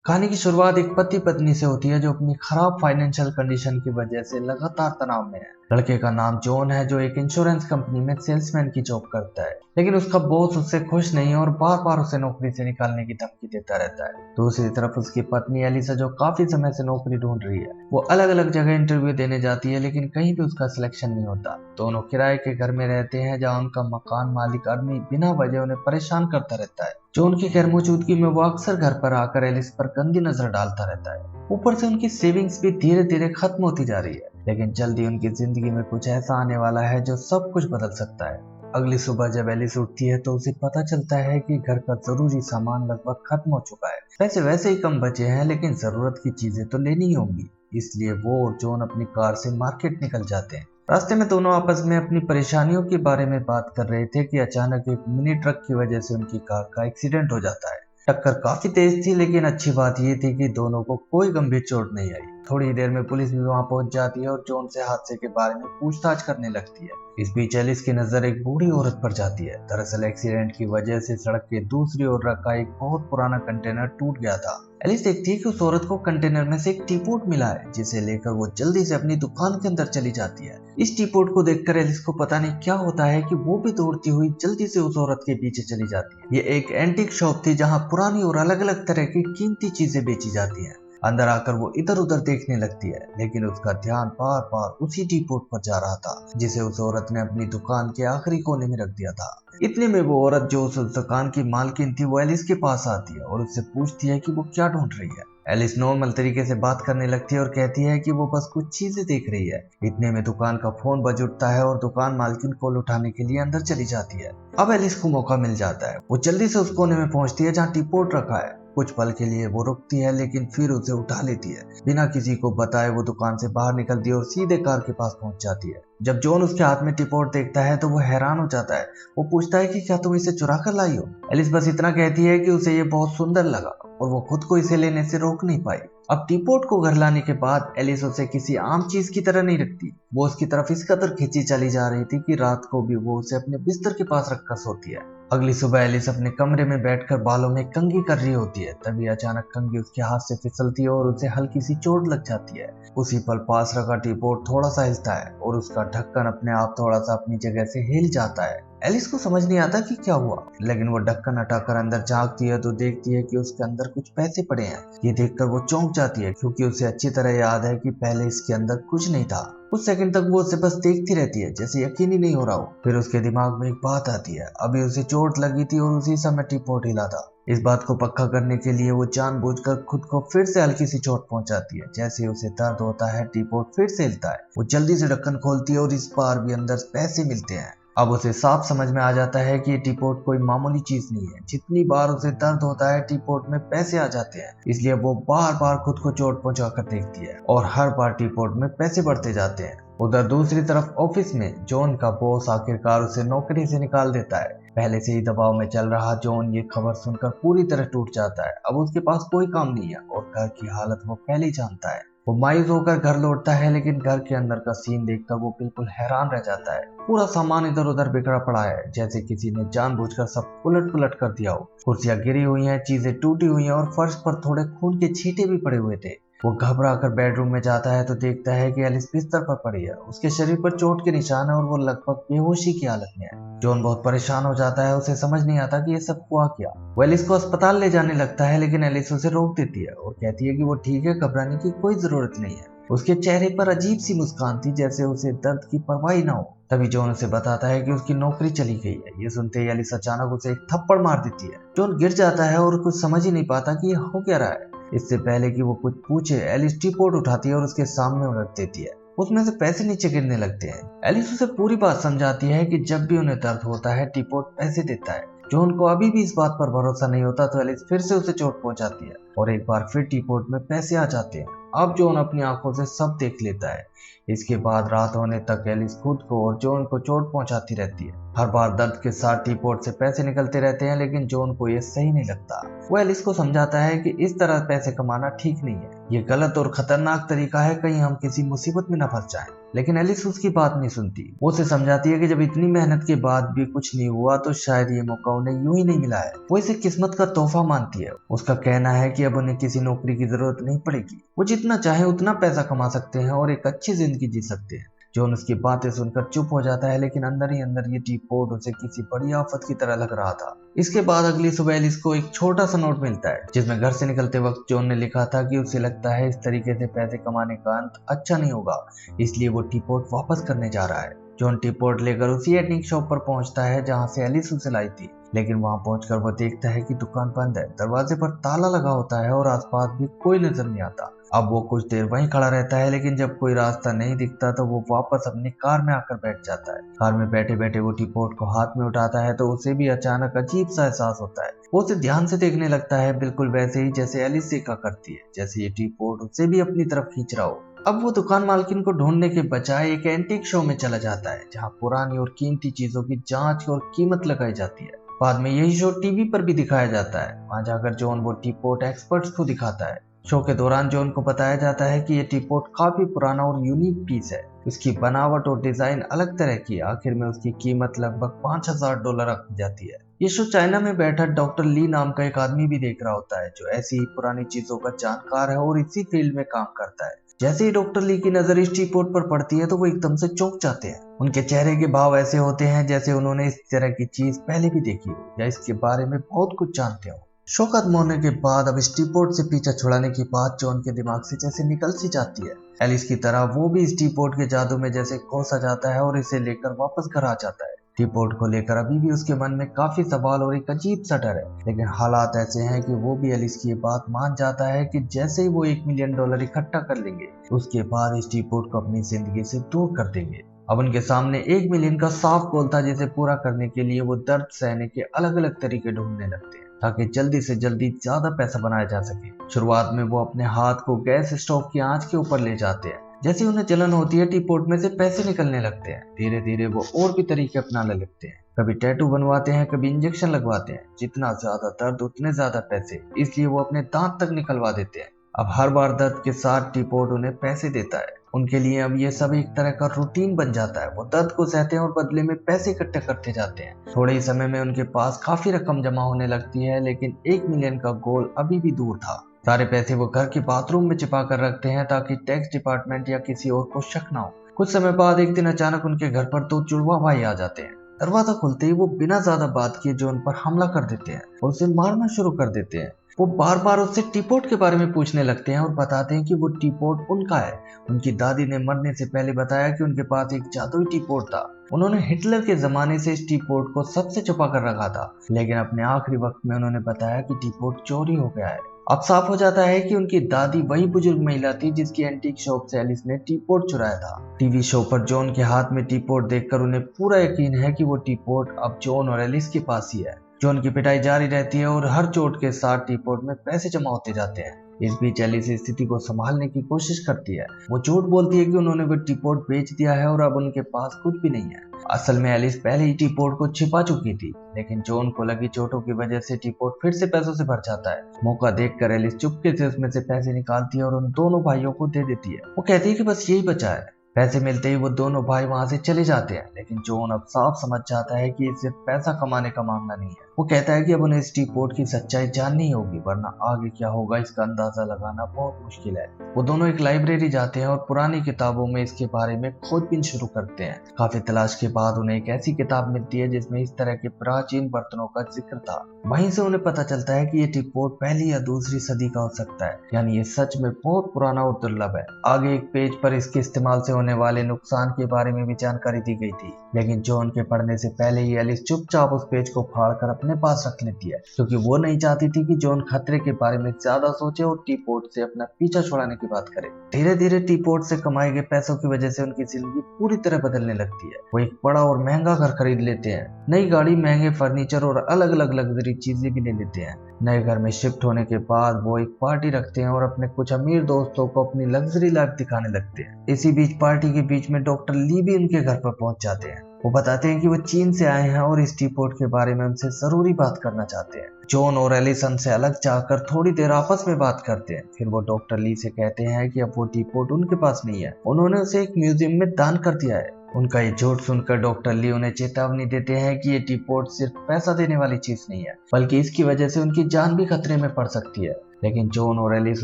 कहानी की शुरुआत एक पति पत्नी से होती है जो अपनी खराब फाइनेंशियल कंडीशन की वजह से लगातार तनाव में है। लड़के का नाम जॉन है जो एक इंश्योरेंस कंपनी में सेल्समैन की जॉब करता है, लेकिन उसका बॉस उससे खुश नहीं है और बार बार उसे नौकरी से निकालने की धमकी देता रहता है। दूसरी तरफ उसकी पत्नी एलिसा जो काफी समय से नौकरी ढूंढ रही है, वो अलग अलग जगह इंटरव्यू देने जाती है लेकिन कहीं भी उसका सिलेक्शन नहीं होता। दोनों किराए के घर में रहते हैं जहाँ उनका मकान मालिक आदमी बिना वजह उन्हें परेशान करता रहता है। जॉन की गैर मौजूदगी में वो अक्सर घर पर आकर एलिस पर गंदी नजर डालता रहता है। ऊपर से उनकी सेविंग्स भी धीरे धीरे खत्म होती जा रही है, लेकिन जल्दी उनकी जिंदगी में कुछ ऐसा आने वाला है जो सब कुछ बदल सकता है। अगली सुबह जब एलिस उठती है तो उसे पता चलता है कि घर का जरूरी सामान लगभग खत्म हो चुका है। पैसे वैसे ही कम बचे हैं लेकिन जरूरत की चीजें तो लेनी ही होंगी, इसलिए वो और जॉन अपनी कार से मार्केट निकल जाते हैं। रास्ते में दोनों आपस में अपनी परेशानियों के बारे में बात कर रहे थे कि अचानक एक मिनी ट्रक की वजह से उनकी कार का एक्सीडेंट हो जाता है। टक्कर काफी तेज थी लेकिन अच्छी बात यह थी कि दोनों को कोई गंभीर चोट नहीं आई। थोड़ी देर में पुलिस भी वहां पहुंच जाती है और जॉन से हादसे के बारे में पूछताछ करने लगती है। इस बीच एलिस की नजर एक बूढ़ी औरत पर जाती है। दरअसल एक्सीडेंट की वजह से सड़क के दूसरी ओर रखा एक बहुत पुराना कंटेनर टूट गया था। एलिस देखती है कि उस औरत को कंटेनर में से एक टी पॉट मिला है, जिसे लेकर वो जल्दी से अपनी दुकान के अंदर चली जाती है। इस टी पॉट को देखकर एलिस को पता नहीं क्या होता है कि वो भी दौड़ती हुई जल्दी से उस औरत के पीछे चली जाती है। ये एक एंटीक शॉप थी जहाँ पुरानी और अलग अलग तरह की कीमती चीजें बेची जाती हैं। अंदर आकर वो इधर उधर देखने लगती है, लेकिन उसका ध्यान बार बार उसी टी पॉट पर जा रहा था जिसे उस औरत ने अपनी दुकान के आखिरी कोने में रख दिया था। इतने में वो औरत जो उस दुकान की मालकिन थी वो एलिस के पास आती है और उससे पूछती है कि वो क्या ढूंढ रही है। एलिस नॉर्मल तरीके से बात करने लगती है और कहती है कि वो बस कुछ चीजें देख रही है। इतने में दुकान का फोन बज उठता है और दुकान मालकिन कॉल उठाने के लिए अंदर चली जाती है। अब एलिस को मौका मिल जाता है। वो जल्दी से उस कोने में पहुंचती है जहाँ टी पॉट रखा है। कुछ पल के लिए वो रुकती है लेकिन फिर उसे उठा लेती है। बिना किसी को बताए वो दुकान से बाहर निकलती है और सीधे कार के पास पहुंच जाती है। जब जॉन उसके हाथ में टिपोट देखता है तो वो हैरान हो जाता है। वो पूछता है कि क्या तुम इसे चुरा कर लाई हो। एलिस बस इतना कहती है कि उसे ये बहुत सुंदर लगा और वो खुद को इसे लेने से रोक नहीं पाई। अब टीपोट को घर लाने के बाद एलिस उसे किसी आम चीज की तरह नहीं रखती। वो उसकी तरफ इस कदर खींची चली जा रही थी कि रात को भी वो उसे अपने बिस्तर के पास रखकर सोती है। अगली सुबह एलिस अपने कमरे में बैठकर बालों में कंघी कर रही होती है। तभी अचानक कंघी उसके हाथ से फिसलती है और उसे हल्की सी चोट लग जाती है। उसी पल पास रखा टीपोट थोड़ा सा हिलता है और उसका ढक्कन अपने आप थोड़ा सा अपनी जगह से हिल जाता है। एलिस को समझ नहीं आता कि क्या हुआ, लेकिन वो ढक्कन हटाकर अंदर झांकती है तो देखती है कि उसके अंदर कुछ पैसे पड़े हैं। ये देखकर वो चौंक जाती है क्योंकि उसे अच्छी तरह याद है कि पहले इसके अंदर कुछ नहीं था। कुछ सेकंड तक वो उसे बस देखती रहती है जैसे यकीन ही नहीं हो रहा हो। फिर उसके दिमाग में एक बात आती है, अभी उसे चोट लगी थी और उसी समय टीपोट हिला था। इस बात को पक्का करने के लिए वो जानबूझकर खुद को फिर से हल्की सी चोट पहुंचाती है। जैसे उसे दर्द होता है टीपोट फिर से हिलता है। वो जल्दी से ढक्कन खोलती है और इस बार भी अंदर पैसे मिलते हैं। अब उसे साफ समझ में आ जाता है कि ये टीपोट कोई मामूली चीज नहीं है। जितनी बार उसे दर्द होता है टीपोट में पैसे आ जाते हैं, इसलिए वो बार बार खुद को चोट पहुंचा कर देखती है और हर बार टीपोट में पैसे बढ़ते जाते हैं। उधर दूसरी तरफ ऑफिस में जॉन का बॉस आखिरकार उसे नौकरी से निकाल देता है। पहले से ही दबाव में चल रहा जॉन ये खबर सुनकर पूरी तरह टूट जाता है। अब उसके पास कोई काम नहीं है और घर की हालत वो पहले ही जानता है। वो मायूस होकर घर लौटता है, लेकिन घर के अंदर का सीन देखकर वो बिल्कुल हैरान रह जाता है। पूरा सामान इधर उधर बिखरा पड़ा है, जैसे किसी ने जानबूझकर सब उलट पुलट कर दिया हो। कुर्सियां गिरी हुई हैं, चीजें टूटी हुई हैं और फर्श पर थोड़े खून के छींटे भी पड़े हुए थे। वो घबरा कर बेडरूम में जाता है तो देखता है कि एलिस बिस्तर पर पड़ी है। उसके शरीर पर चोट के निशान है और वो लगभग बेहोशी की हालत में है। जॉन बहुत परेशान हो जाता है। उसे समझ नहीं आता कि ये सब हुआ क्या। वो एलिस को अस्पताल ले जाने लगता है, लेकिन एलिस उसे रोक देती है और कहती है कि वो ठीक है, घबराने की कोई जरूरत नहीं है। उसके चेहरे पर अजीब सी मुस्कान थी, जैसे उसे दर्द की परवाह ही ना हो। तभी जॉन उसे बताता है कि उसकी नौकरी चली गई है। ये सुनते ही एलिस अचानक उसे एक थप्पड़ मार देती है। जॉन गिर जाता है और कुछ समझ ही नहीं पाता कि ये हो क्या रहा है। इससे पहले कि वो कुछ पूछे, एलिस टीपोट उठाती है और उसके सामने रख देती है। उसमें से पैसे नीचे गिरने लगते हैं। एलिस उसे पूरी बात समझाती है कि जब भी उन्हें दर्द होता है टीपोट पैसे देता है। जॉन को अभी भी इस बात पर भरोसा नहीं होता तो एलिस फिर से उसे चोट पहुंचाती है और एक बार फिर टीपोट में पैसे आ जाते हैं। अब जॉन अपनी आंखों से सब देख लेता है। इसके बाद रात होने तक एलिस खुद को और जॉन को चोट पहुंचाती रहती है। हर बार दर्द के साथ टीपोट से पैसे निकलते रहते हैं, लेकिन जॉन को ये सही नहीं लगता। वो एलिस को समझाता है कि इस तरह पैसे कमाना ठीक नहीं है। ये गलत और खतरनाक तरीका है, कहीं हम किसी मुसीबत में न फंस जाएं। लेकिन एलिस उसकी बात नहीं सुनती। वो उसे समझाती है कि जब इतनी मेहनत के बाद भी कुछ नहीं हुआ तो शायद ये मौका उन्हें यूं ही नहीं मिला है। वो इसे किस्मत का तोहफा मानती है। उसका कहना है कि अब उन्हें किसी नौकरी की जरूरत नहीं पड़ेगी, वो जितना चाहे उतना पैसा कमा सकते हैं और एक अच्छी जिंदगी जी सकते हैं। जॉन उसकी बातें सुनकर चुप हो जाता है, लेकिन अंदर ही अंदर ये टी पोर्ट उसे किसी बड़ी आफत की तरह लग रहा था। इसके बाद अगली सुबह एलिस को एक छोटा सा नोट मिलता है, जिसमें घर से निकलते वक्त जॉन ने लिखा था कि उसे लगता है इस तरीके से पैसे कमाने का अंत अच्छा नहीं होगा, इसलिए वो टी पोर्ट वापस करने जा रहा है। जॉन टी पोर्ट लेकर उसी एंटीक शॉप पर पहुंचता है जहां से एलिस उसे लाई थी, लेकिन वहां पहुंचकर वो देखता है कि दुकान बंद है, दरवाजे पर ताला लगा होता है और आसपास भी कोई नजर नहीं आता। अब वो कुछ देर वहीं खड़ा रहता है, लेकिन जब कोई रास्ता नहीं दिखता तो वो वापस अपनी कार में आकर बैठ जाता है। कार में बैठे बैठे वो टी पोर्ट को हाथ में उठाता है तो उसे भी अचानक अजीब सा एहसास होता है। वो उसे ध्यान से देखने लगता है, बिल्कुल वैसे ही जैसे एलिस देखा करती है, जैसे ये टी पोर्ट उसे भी अपनी तरफ खींच रहा हो। अब वो दुकान मालकिन को ढूंढने के बजाय एक एंटीक शो में चला जाता है, जहाँ पुरानी और कीमती चीजों की जांच और कीमत लगाई जाती है। बाद में यही शो टीवी पर भी दिखाया जाता है। वहां जाकर जॉन वो टी पोर्ट एक्सपर्ट्स को दिखाता है। शो के दौरान जॉन को बताया जाता है कि ये टी पोर्ट काफी पुराना और यूनिक पीस है। इसकी बनावट और डिजाइन अलग तरह की है। आखिर में उसकी कीमत लगभग $5000 रखी जाती है। ये शो चाइना में बैठा डॉक्टर ली नाम का एक आदमी भी देख रहा होता है, जो ऐसी ही पुरानी चीजों का जानकार है और इसी फील्ड में काम करता है। जैसे ही डॉक्टर ली की नजर इस टी पोर्ट पर पड़ती है तो वो एकदम से चौंक जाते हैं। उनके चेहरे के भाव ऐसे होते हैं जैसे उन्होंने इस तरह की चीज पहले भी देखी हो या इसके बारे में बहुत कुछ जानते हो। शो खत्म होने के बाद अब इस टी पोर्ट से पीछा छुड़ाने की बात जॉन के दिमाग से जैसे निकल सी जाती है। एलिस की तरह वो भी इस टी पोर्ट के जादू में जैसे खो सा जाता है और इसे लेकर वापस घर आ जाता है। टी पोर्ट को लेकर अभी भी उसके मन में काफी सवाल और एक अजीब सा डर है, लेकिन हालात ऐसे हैं कि वो भी एलिस की बात मान जाता है कि जैसे ही वो $1 मिलियन इकट्ठा कर लेंगे उसके बाद इस टी पोर्ट को अपनी जिंदगी से दूर कर देंगे। अब उनके सामने $1 मिलियन का साफ गोल था, जिसे पूरा करने के लिए वो दर्द सहने के अलग अलग तरीके ढूंढने लगते हैं ताकि जल्दी से जल्दी ज्यादा पैसा बनाया जा सके। शुरुआत में वो अपने हाथ को गैस स्टोव की आंच के ऊपर ले जाते हैं। जैसे उन्हें जलन होती है टी पोर्ट में से पैसे निकलने लगते हैं। धीरे धीरे वो और भी तरीके अपनाने लगते हैं। कभी टैटू बनवाते हैं, कभी इंजेक्शन लगवाते हैं। जितना ज्यादा दर्द उतने ज्यादा पैसे, इसलिए वो अपने दांत तक निकलवा देते हैं। अब हर बार दर्द के साथ टी पोर्ट उन्हें पैसे देता है। उनके लिए अब ये सब एक तरह का रूटीन बन जाता है। वो दर्द को सहते हैं और बदले में पैसे इकट्ठे करते जाते हैं। थोड़े ही समय में उनके पास काफी रकम जमा होने लगती है, लेकिन $1 मिलियन का गोल अभी भी दूर था। सारे पैसे वो घर के बाथरूम में छिपा कर रखते हैं ताकि टैक्स डिपार्टमेंट या किसी और को शक ना हो। कुछ समय बाद एक दिन अचानक उनके घर पर 2 जुड़वा भाई आ जाते हैं। दरवाजा खुलते ही वो बिना ज्यादा बात किए जॉन पर हमला कर देते हैं और उसे मारना शुरू कर देते हैं। वो बार बार उससे टी पोर्ट के बारे में पूछने लगते हैं और बताते हैं कि वो टी पोर्ट उनका है। उनकी दादी ने मरने से पहले बताया कि उनके पास एक जादुई टी पोर्ट था। उन्होंने हिटलर के जमाने से इस टी पोर्ट को सबसे छुपा कर रखा था, लेकिन अपने आखिरी वक्त में उन्होंने बताया कि टी पोर्ट चोरी हो गया है। अब साफ हो जाता है कि उनकी दादी वही बुजुर्ग महिला थी जिसकी एंटीक शॉप से एलिस ने टी पोर्ट चुराया था। टीवी शो पर जॉन के हाथ में टी पोर्ट देखकर उन्हें पूरा यकीन है कि वो टी पोर्ट अब जॉन और एलिस के पास ही है। जॉन की पिटाई जारी रहती है और हर चोट के साथ टी पोर्ट में पैसे जमा होते जाते हैं। इस बीच एलिस स्थिति को संभालने की कोशिश करती है। वो झूठ बोलती है कि उन्होंने वो टी पोर्ट बेच दिया है और अब उनके पास कुछ भी नहीं है। असल में एलिस पहले ही टी पोर्ट को छिपा चुकी थी, लेकिन जॉन को लगी चोटों की वजह से टी पोर्ट फिर से पैसों से भर जाता है। मौका देखकर एलिस चुपके से उसमें से पैसे निकालती है और उन दोनों भाइयों को दे देती है। वो कहती है कि बस यही बचा है। पैसे मिलते ही वो दोनों भाई वहां से चले जाते हैं, लेकिन जॉन अब साफ समझ जाता है कि ये सिर्फ पैसा कमाने का मामला नहीं है। वो कहता है कि अब उन्हें इस टी पोर्ट की सच्चाई जाननी होगी, वरना आगे क्या होगा इसका अंदाजा लगाना बहुत मुश्किल है। वो दोनों एक लाइब्रेरी जाते हैं और पुरानी किताबों में इसके बारे में खोजबीन शुरू करते हैं। काफी तलाश के बाद उन्हें एक ऐसी किताब मिलती है जिसमें इस तरह के प्राचीन बर्तनों का जिक्र था। वहीं से उन्हें पता चलता है कि ये टी पोर्ट पहली या दूसरी सदी का हो सकता है, यानी ये सच में बहुत पुराना और दुर्लभ है। आगे एक पेज पर इसके इस्तेमाल से होने वाले नुकसान के बारे में भी जानकारी दी गई थी, लेकिन जॉन के पढ़ने से पहले ही एलिस चुपचाप उस पेज को फाड़कर अपने पास रख लेती है, क्योंकि वो नहीं चाहती थी कि जॉन खतरे के बारे में ज्यादा सोचे और टी पोर्ट से अपना पीछा छुड़ाने की बात करे। धीरे धीरे टी पोर्ट से कमाए गए पैसों की वजह से उनकी जिंदगी पूरी तरह बदलने लगती है। वो एक बड़ा और महंगा घर खरीद लेते हैं, नई गाड़ी, महंगे फर्नीचर और अलग अलग लग्जरी चीजें भी ले लेते हैं। नए घर में शिफ्ट होने के बाद वो एक पार्टी रखते हैं और अपने कुछ अमीर दोस्तों को अपनी लग्जरी लाइफ दिखाने लगते हैं। इसी बीच पार्टी के बीच में डॉक्टर ली भी उनके घर पर पहुंच जाते हैं। वो बताते हैं कि वो चीन से आए हैं और इस टीपोट के बारे में उनसे जरूरी बात करना चाहते हैं। जॉन और एलिसन से अलग जाकर थोड़ी देर आपस में बात करते हैं। फिर वो डॉक्टर ली से कहते हैं कि अब वो टीपोट उनके पास नहीं है, उन्होंने उसे एक म्यूजियम में दान कर दिया है। उनका ये झूठ सुनकर डॉक्टर ली उन्हें चेतावनी देते हैं कि ये टीपोट सिर्फ पैसा देने वाली चीज नहीं है, बल्कि इसकी वजह से उनकी जान भी खतरे में पड़ सकती है। लेकिन जॉन और एलिस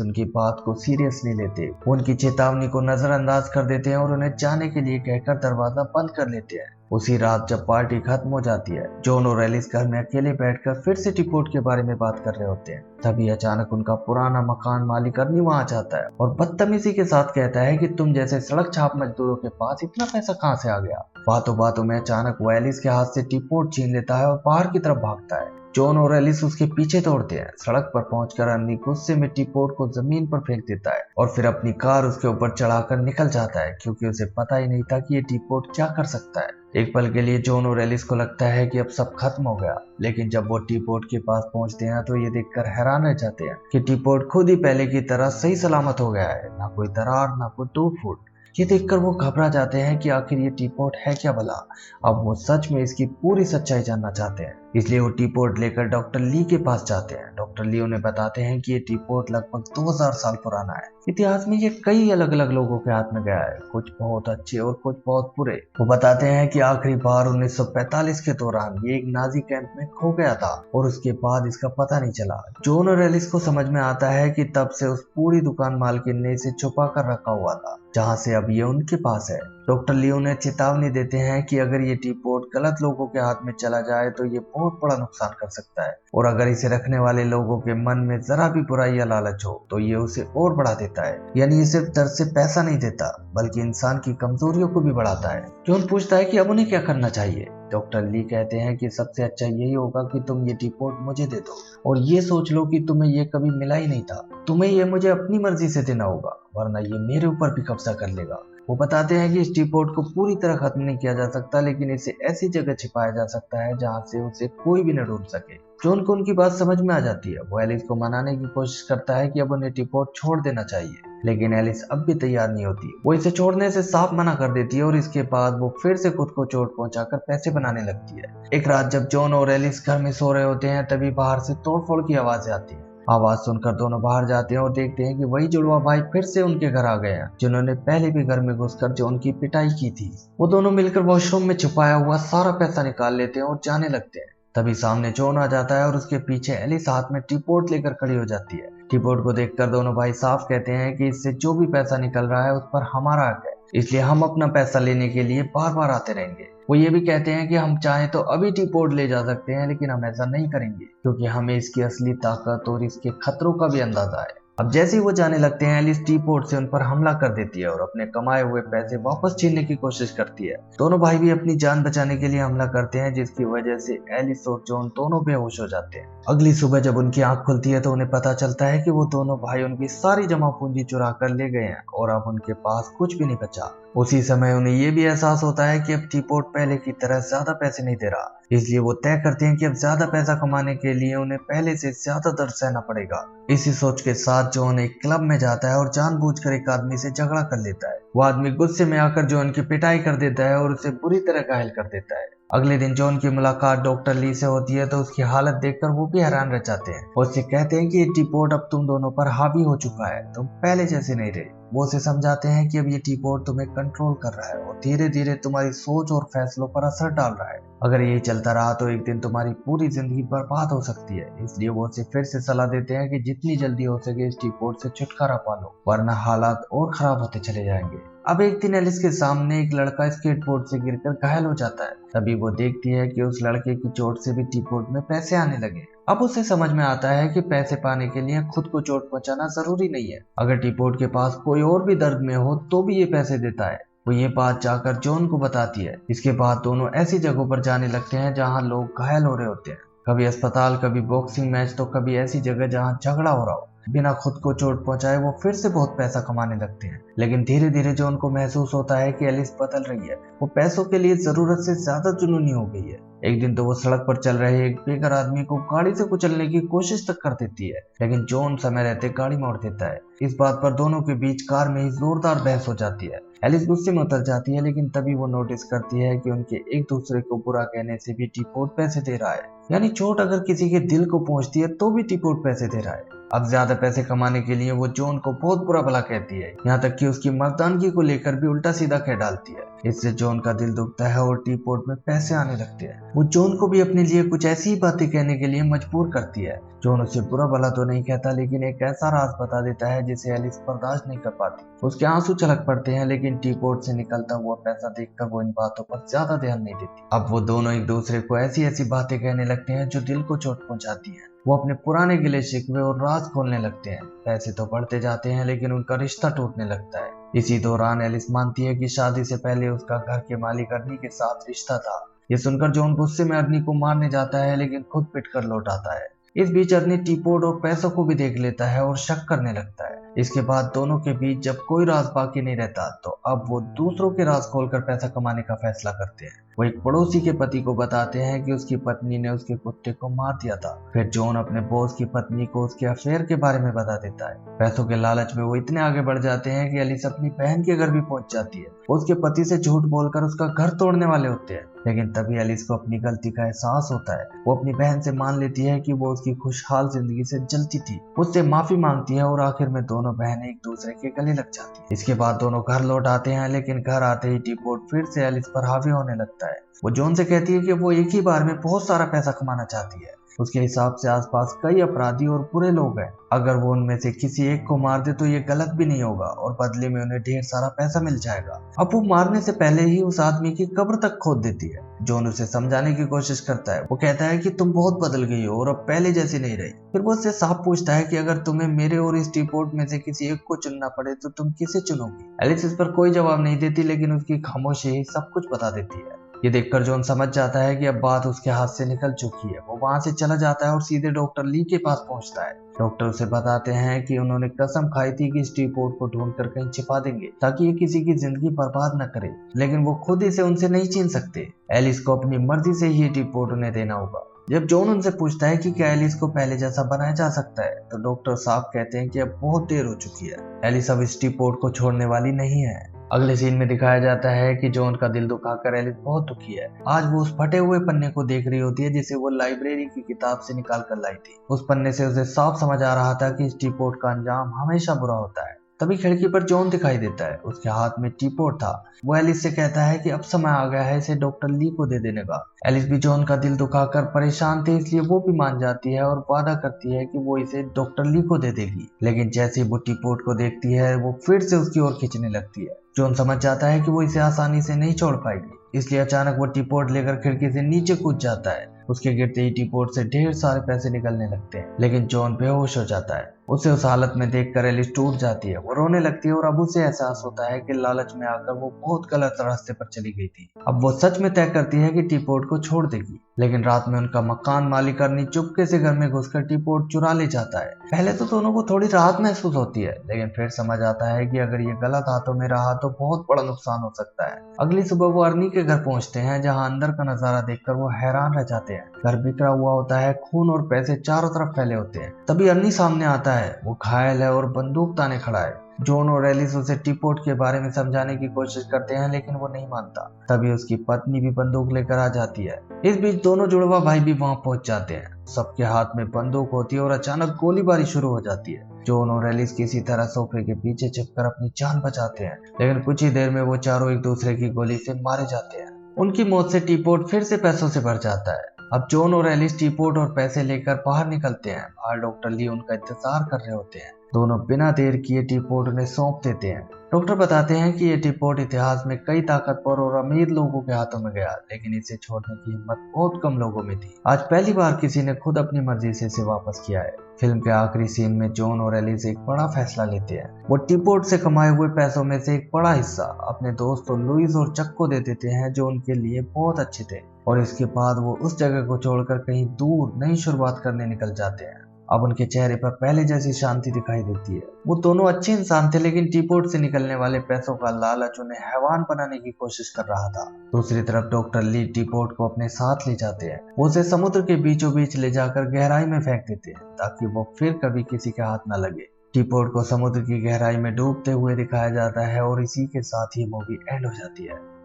उनकी बात को सीरियस नहीं लेते। वो उनकी चेतावनी को नजरअंदाज कर देते हैं और उन्हें जाने के लिए कहकर दरवाजा बंद कर लेते हैं। उसी रात जब पार्टी खत्म हो जाती है, जॉन और एलिस घर में अकेले बैठकर फिर से टीपोट के बारे में बात कर रहे होते हैं। तभी अचानक उनका पुराना मकान मालिक अर्नी वहां आ जाता है और बदतमीजी के साथ कहता है कि तुम जैसे सड़क छाप मजदूरों के पास इतना पैसा कहां से आ गया। बातों बातों में अचानक वो एलिस के हाथ से टीपोट छीन लेता है और बाहर की तरफ भागता है। जॉन और एलिस उसके पीछे दौड़ते हैं। सड़क पर पहुंचकर अर्नी गुस्से में टीपोट को जमीन पर फेंक देता है और फिर अपनी कार उसके ऊपर चढ़ाकर निकल जाता है, क्योंकि उसे पता ही नहीं था कि ये टीपोट क्या कर सकता है। एक पल के लिए जॉन और एलिस को लगता है कि अब सब खत्म हो गया, लेकिन जब वो टीपोट के पास पहुंचते हैं तो ये देखकर हैरान रह जाते हैं कि टीपोट खुद ही पहले की तरह सही सलामत हो गया है। ना कोई दरार, ना कोई टूट फूट। ये देखकर वो घबरा जाते हैं कि आखिर ये टीपोट है क्या भला। अब वो सच में इसकी पूरी सच्चाई जानना चाहते हैं, इसलिए वो टीपोट लेकर डॉक्टर ली के पास जाते हैं। डॉक्टर ली उन्हें बताते हैं कि ये टीपोट लगभग 2000 साल पुराना है। इतिहास में ये कई अलग अलग लोगों के हाथ में गया है, कुछ बहुत अच्छे और कुछ बहुत बुरे। वो बताते हैं कि आखिरी बार 1945 के दौरान ये एक नाजी कैंप में खो गया था और उसके बाद इसका पता नहीं चला। जॉन और एलिस को समझ में आता है कि तब से उस पूरी दुकान मालकिन ने इसे छुपा कर रखा हुआ था, जहाँ से अब ये उनके पास है। डॉक्टर ली उन्हें चेतावनी देते हैं कि अगर ये टीपोट गलत लोगों के हाथ में चला जाए तो ये बहुत बड़ा नुकसान कर सकता है, और अगर इसे रखने वाले लोगों के मन में जरा भी बुराई या लालच हो तो ये उसे और बढ़ा देता है। यानी ये सिर्फ दर्द से पैसा नहीं देता, बल्कि इंसान की कमजोरियों को भी बढ़ाता है। जॉन पूछता है कि अब उन्हें क्या करना चाहिए। डॉक्टर ली कहते हैं कि सबसे अच्छा यही होगा कि तुम ये टीपोट मुझे दे दो और ये सोच लो कि तुम्हें ये कभी मिला ही नहीं था। तुम्हें ये मुझे अपनी मर्जी से देना होगा, वरना ये मेरे ऊपर भी कब्जा कर लेगा। वो बताते हैं कि इस टीपोट को पूरी तरह खत्म नहीं किया जा सकता, लेकिन इसे ऐसी जगह छिपाया जा सकता है जहाँ से उसे कोई भी न ढूंढ सके। जॉन को उनकी बात समझ में आ जाती है। वो एलिस को मनाने की कोशिश करता है कि अब उन्हें टीपोट छोड़ देना चाहिए, लेकिन एलिस अब भी तैयार नहीं होती। वो इसे छोड़ने से साफ मना कर देती है और इसके बाद वो फिर से खुद को चोट पहुंचाकर पैसे बनाने लगती है। एक रात जब जॉन और एलिस घर में सो रहे होते हैं, तभी बाहर से तोड़फोड़ की आवाज आती है। आवाज सुनकर दोनों बाहर जाते हैं और देखते हैं कि वही जुड़वा भाई फिर से उनके घर आ गए हैं, जिन्होंने पहले भी घर में घुसकर जॉन की पिटाई की थी। वो दोनों मिलकर वॉशरूम में छुपाया हुआ सारा पैसा निकाल लेते हैं और जाने लगते हैं। तभी सामने जॉन आ जाता है और उसके पीछे एलिस हाथ में टीपोट लेकर खड़ी हो जाती है। टीपोट को देखकर दोनों भाई साफ कहते हैं कि इससे जो भी पैसा निकल रहा है उस पर हमारा हक है, इसलिए हम अपना पैसा लेने के लिए बार बार आते रहेंगे। वो ये भी कहते हैं कि हम चाहें तो अभी टीपोट ले जा सकते हैं, लेकिन हम ऐसा नहीं करेंगे क्योंकि हमें इसकी असली ताकत और इसके खतरों का भी अंदाजा है। अब जैसे ही वो जाने लगते हैं, एलिस टीपोट से उन पर हमला कर देती है और अपने कमाए हुए पैसे वापस छीनने की कोशिश करती है। दोनों भाई भी अपनी जान बचाने के लिए हमला करते हैं, जिसकी वजह से एलिस और जॉन दोनों बेहोश हो जाते हैं। अगली सुबह जब उनकी आंख खुलती है तो उन्हें पता चलता है कि वो दोनों भाई उनकी सारी जमा पूंजी चुरा कर ले गए हैं और अब उनके पास कुछ भी नहीं बचा। उसी समय उन्हें ये भी एहसास होता है कि अब टीपोट पहले की तरह ज्यादा पैसे नहीं दे रहा, इसलिए वो तय करते हैं कि अब ज्यादा पैसा कमाने के लिए उन्हें पहले से ज्यादा दर्द सहना पड़ेगा। इसी सोच के साथ जॉन एक क्लब में जाता है और जानबूझकर एक आदमी से झगड़ा कर लेता है। वो आदमी गुस्से में आकर जॉन की पिटाई कर देता है और उसे बुरी तरह घायल कर देता है। अगले दिन जॉन की मुलाकात डॉक्टर ली से होती है तो उसकी हालत देखकर वो भी हैरान रह जाते हैं। वो उससे कहते हैं कि ये टीपोट अब तुम दोनों पर हावी हो चुका है, तुम पहले जैसे नहीं रहे। वो उसे समझाते हैं कि अब ये टीपोट तुम्हें कंट्रोल कर रहा है और धीरे धीरे तुम्हारी सोच और फैसलों पर असर डाल रहा है। अगर यही चलता रहा तो एक दिन तुम्हारी पूरी जिंदगी बर्बाद हो सकती है। इसलिए वो उसे फिर से सलाह देते हैं कि जितनी जल्दी हो सके इस टीपोट से छुटकारा पा लो, वरना हालात और खराब होते चले जाएंगे। अब एक दिन एलिस के सामने एक लड़का स्केटबोर्ड से गिरकर घायल हो जाता है। तभी वो देखती है कि उस लड़के की चोट से भी टीपोट में पैसे आने लगे। अब उसे समझ में आता है कि पैसे पाने के लिए खुद को चोट पहुंचाना जरूरी नहीं है। अगर टीपोट के पास कोई और भी दर्द में हो तो भी ये पैसे देता है। वो ये बात जाकर जॉन को बताती है। इसके बाद दोनों ऐसी जगहों पर जाने लगते हैं जहाँ लोग घायल हो रहे होते हैं, कभी अस्पताल, कभी बॉक्सिंग मैच, तो कभी ऐसी जगह जहाँ झगड़ा हो रहा हो। बिना खुद को चोट पहुंचाए वो फिर से बहुत पैसा कमाने लगते हैं। लेकिन धीरे धीरे जॉन को महसूस होता है कि एलिस बदल रही है। वो पैसों के लिए जरूरत से ज्यादा जुनूनी हो गई है। एक दिन तो वो सड़क पर चल रहे एक बेघर आदमी को गाड़ी से कुचलने की कोशिश तक कर देती है, लेकिन जॉन समय रहते गाड़ी मोड़ देता है। इस बात पर दोनों के बीच कार में ही जोरदार बहस हो जाती है। एलिस गुस्से में उतर जाती है, लेकिन तभी वो नोटिस करती है कि उनके एक दूसरे को बुरा कहने से भी टीपोट पैसे दे रहा है। यानी चोट अगर किसी के दिल को पहुंचती है तो भी टीपोट पैसे दे रहा है। अब ज्यादा पैसे कमाने के लिए वो जॉन को बहुत बुरा भला कहती है, यहाँ तक कि उसकी मर्दानगी को लेकर भी उल्टा सीधा कह डालती है। इससे जॉन का दिल दुखता है और टीपोट में पैसे आने लगते हैं। वो जॉन को भी अपने लिए कुछ ऐसी ही बातें कहने के लिए मजबूर करती है। जॉन उसे बुरा भला तो नहीं कहता, लेकिन एक ऐसा राज बता देता है जिसे एलिस बर्दाश्त नहीं कर पाती। उसके आंसू छलक पड़ते हैं, लेकिन टीपोट से निकलता हुआ पैसा देखकर वो इन बातों पर ज्यादा ध्यान नहीं देती। अब वो दोनों एक दूसरे को ऐसी ऐसी बातें कहने लगते हैं जो दिल को चोट पहुंचाती है। वो अपने पुराने गिले शिकवे और राज खोलने लगते हैं। पैसे तो बढ़ते जाते हैं, लेकिन उनका रिश्ता टूटने लगता है। इसी दौरान एलिस मानती है कि शादी से पहले उसका घर के मालिक अर्नी के साथ रिश्ता था। ये सुनकर जॉन गुस्से में अर्नी को मारने जाता है, लेकिन खुद पिट कर लौट आता है। इस बीच अर्नी टीपोट और पैसों को भी देख लेता है और शक करने लगता है। इसके बाद दोनों के बीच जब कोई राज बाकी नहीं रहता, तो अब वो दूसरों के राज खोलकर पैसा कमाने का फैसला करते हैं। वो एक पड़ोसी के पति को बताते हैं कि उसकी पत्नी ने उसके कुत्ते को मार दिया था। फिर जॉन अपने बॉस की पत्नी को उसके अफेयर के बारे में बता देता है। पैसों के लालच में वो इतने आगे बढ़ जाते हैं कि एलिस अपनी बहन के घर भी पहुंच जाती है। वो उसके पति से झूठ बोलकर उसका घर तोड़ने वाले होते हैं, लेकिन तभी एलिस को अपनी गलती का एहसास होता है। वो अपनी बहन से मान लेती है कि वो उसकी खुशहाल जिंदगी से जलती थी। उससे माफी मांगती है और आखिर में दोनों बहनें एक दूसरे के गले लग जाती है। इसके बाद दोनों घर लौट आते हैं, लेकिन घर आते ही टीपोट फिर से एलिस पर हावी होने लगता है। वो जॉन से कहती है कि वो एक ही बार में बहुत सारा पैसा कमाना चाहती है। उसके हिसाब से आसपास कई अपराधी और बुरे लोग हैं। अगर वो उनमें से किसी एक को मार दे तो ये गलत भी नहीं होगा और बदले में उन्हें ढेर सारा पैसा मिल जाएगा। अब वो मारने से पहले ही उस आदमी की कब्र तक खोद देती है। जॉन उसे समझाने की कोशिश करता है। वो कहता है कि तुम बहुत बदल गई हो और अब पहले जैसी नहीं रही। फिर वो उससे साफ पूछता है कि अगर तुम्हें मेरे और इस टीपोट में से किसी एक को चुनना पड़े तो तुम किसे चुनोगी। एलिस इस पर कोई जवाब नहीं देती, लेकिन उसकी खामोशी ही सब कुछ बता देती है। ये देखकर जॉन समझ जाता है कि अब बात उसके हाथ से निकल चुकी है। वो वहां से चला जाता है और सीधे डॉक्टर ली के पास पहुंचता है। डॉक्टर उसे बताते हैं कि उन्होंने कसम खाई थी कि इस टीपोट को ढूंढकर कहीं छिपा देंगे ताकि ये किसी की जिंदगी बर्बाद न करे, लेकिन वो खुद इसे उनसे नहीं छीन सकते। एलिस को अपनी मर्जी से ही ये टीपोट उन्हें देना होगा। जब जॉन उनसे पूछता है कि क्या एलिस को पहले जैसा बनाया जा सकता है, तो डॉक्टर साहब कहते हैं कि अब बहुत देर हो चुकी है। एलिस अब इस टीपोट को छोड़ने वाली नहीं है। अगले सीन में दिखाया जाता है कि जॉन का दिल दुखाकर एलिस बहुत दुखी है। आज वो उस फटे हुए पन्ने को देख रही होती है जिसे वो लाइब्रेरी की किताब से निकाल कर लाई थी। उस पन्ने से उसे साफ समझ आ रहा था कि इस टीपोट का अंजाम हमेशा बुरा होता है। तभी खिड़की पर जॉन दिखाई देता है। उसके हाथ में टीपोट था। वो एलिस से कहता है कि अब समय आ गया है इसे डॉक्टर ली को दे देने का। एलिस भी जॉन का दिल दुखाकर परेशान थी, इसलिए वो भी मान जाती है और वादा करती है कि वो इसे डॉक्टर ली को दे देगी। लेकिन जैसे ही वो टीपोट को देखती है, वो फिर से उसकी ओर खींचने लगती है। जॉन समझ जाता है कि वो इसे आसानी से नहीं छोड़ पाएगी, इसलिए अचानक वो टीपोट लेकर खिड़की से नीचे कूद जाता है। उसके गिरते ही टीपोट से ढेर सारे पैसे निकलने लगते हैं, लेकिन जॉन बेहोश हो जाता है। उसे उस हालत में देखकर एलिस टूट जाती है। वो रोने लगती है और अब उसे एहसास होता है कि लालच में आकर वो बहुत गलत रास्ते पर चली गई थी। अब वो सच में तय करती है कि टीपोट को छोड़ देगी। लेकिन रात में उनका मकान मालिक अर्नी चुपके से घर में घुसकर टीपोट चुरा ले जाता है। पहले तो दोनों को थोड़ी राहत महसूस होती है, लेकिन फिर समझ आता है कि अगर ये गलत हाथों में रहा तो बहुत बड़ा नुकसान हो सकता है। अगली सुबह वो अर्नी के घर पहुंचते हैं, जहां अंदर का नजारा देखकर वो हैरान रह जाते हैं। घर बिखरा हुआ होता है, खून और पैसे चारों तरफ फैले होते हैं। तभी अर्नी सामने आता है। वो घायल है और बंदूक ताने खड़ा है। जॉन और एलिस उसे टीपोट के बारे में समझाने की कोशिश करते हैं, लेकिन वो नहीं मानता। तभी उसकी पत्नी भी बंदूक लेकर आ जाती है। इस बीच दोनों जुड़वा भाई भी वहां पहुंच जाते हैं। सबके हाथ में बंदूक होती है और अचानक गोलीबारी शुरू हो जाती है। जॉन और एलिस किसी तरह सोफे के पीछे छिपकर अपनी जान बचाते हैं, लेकिन कुछ ही देर में वो चारों एक दूसरे की गोली से मारे जाते हैं। उनकी मौत से टीपोट फिर से पैसों से भर जाता है। अब जॉन और एलिस टीपोट और पैसे लेकर बाहर निकलते हैं। बाहर डॉक्टर ली उनका इंतजार कर रहे होते हैं। दोनों बिना देर किए टीपोट उन्हें सौंप देते हैं। डॉक्टर बताते हैं कि ये टीपोट इतिहास में कई ताकतवर और अमीर लोगों के हाथों में गया, लेकिन इसे छोड़ने की हिम्मत बहुत कम लोगों में थी। आज पहली बार किसी ने खुद अपनी मर्जी से इसे वापस किया है। फिल्म के आखिरी सीन में जॉन और एलिस एक बड़ा फैसला लेते हैं। वो टीपोट से कमाए हुए पैसों में से एक बड़ा हिस्सा अपने दोस्तों लुइस और चक को दे देते हैं, जो उनके लिए बहुत अच्छे थे। और इसके बाद वो उस जगह को छोड़कर कहीं दूर नई शुरुआत करने निकल जाते हैं। अब उनके चेहरे पर पहले जैसी शांति दिखाई देती है। वो दोनों अच्छे इंसान थे, लेकिन टीपोट से निकलने वाले पैसों का लालच उन्हें हैवान बनाने की कोशिश कर रहा था। दूसरी तरफ डॉक्टर ली टीपोट को अपने साथ ले जाते हैं। वो उसे समुद्र के बीचों बीच ले जाकर गहराई में फेंक देते हैं, ताकि वो फिर कभी किसी के हाथ न लगे। टीपोड को समुद्र की गहराई में डूबते हुए दिखाया जाता है और इसी के साथ ही मूवी एंड हो जाती है।